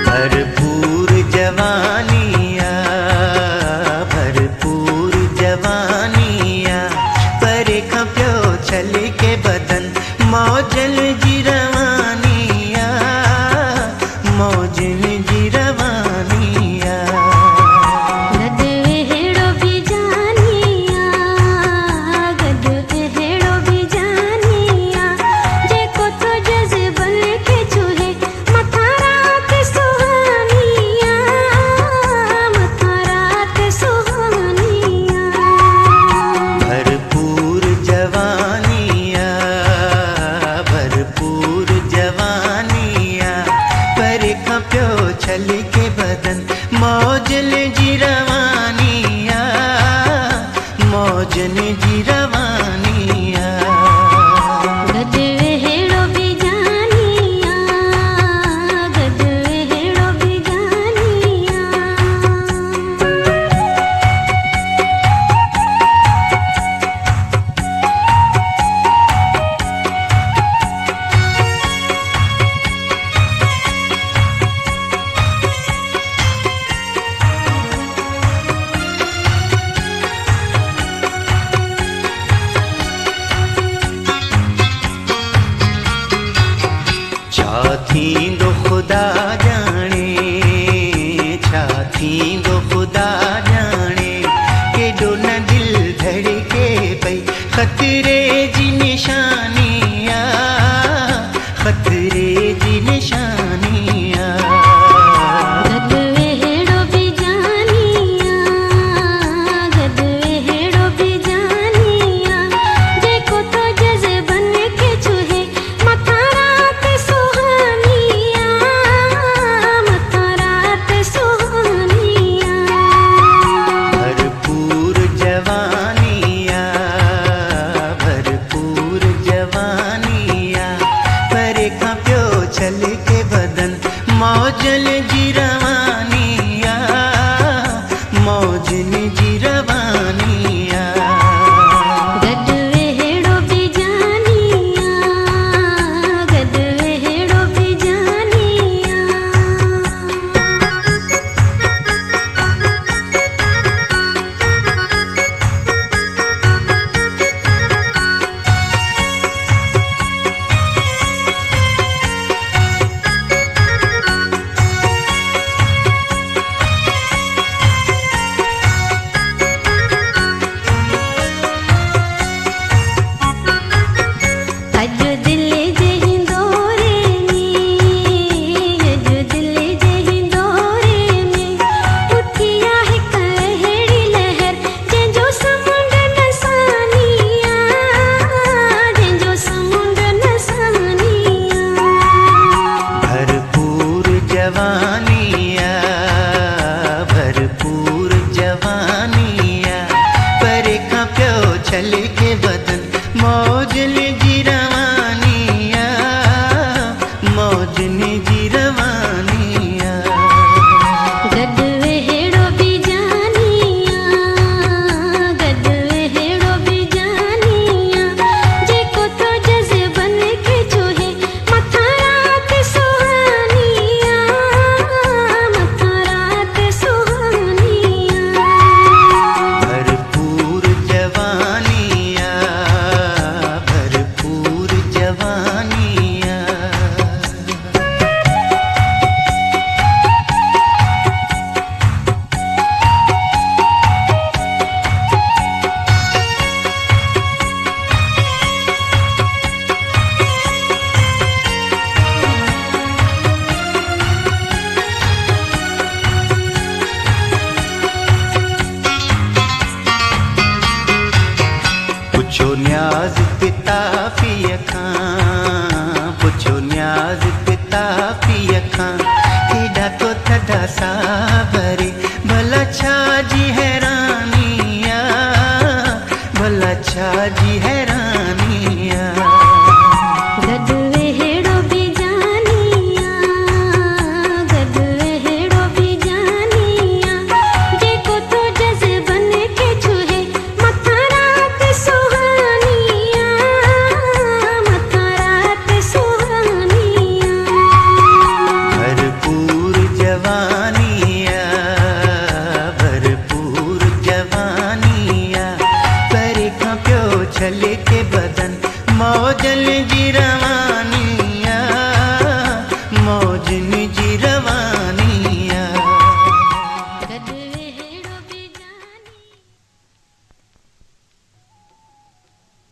भरपूर जवानिया, भरपूर जवानिया, परे खप्यो छल के बदन, मौजल जी रवानिया, मौजल जी रवानिया। गद हेड़ो भी जानिया, गद हेड़ो भी जानिया, जेको तो जज़बन के चूहे मथा रात सुहानिया, मथा रात सुहानिया। भरपूर जवानिया, भरपूर जवानिया, परे खप्यो छल के बदन, मौजल जी रवानिया, मौजल जी रवानिया। गद हेड़ो भी जानिया, गद हेड़ो भी जानिया। छा थींदो ख़ुदा ॼाणे, छा थींदो ख़ुदा ॼाणे, केॾो न दिल धड़के पई, ख़तरे जी निशानिया, ख़तरे जी निशानिया। गद हेड़ो भी जानिया, गद हेड़ो भी जानिया, जेको तो जज़बन के चूहे मथा रात सुहानिया, मथा रात सुहानिया। भरपूर जवानिया, भरपूर जवानिया, परे खप्यो छल के बदन, मौजल जी रवानिया, मौजल जी रवानिया। गद हेड़ो भी जानिया, गद हेड़ो भी जानिया। अज दिल जे हिंदोरे में, अज दिल जे हिंदोरे में, उथिया हिक अहिड़ी लहर, जंहिंजो समुंड नसानिया, जंहिंजो समुंड नसानिया। भरपूर जवानिया, भरपूर जवानिया, परे खप्यो छल के बदन, मौजल जी रवानिया, मौजल जी रवानिया। गद हेड़ो भी जानिया, गद हेड़ो भी जानिया, जेको तो जज़बन के चूहे मथा रात सुहानिया, मथा रात सुहानिया। भरपूर जवानिया, भरपूर जवानिया। पुछो न्याज़ पिता पीअ खां, पुछो न्याज़ पिता पीअ खां, केॾा तो थधा सावरे, भला छा जी हैरानिया, अच्छा जी है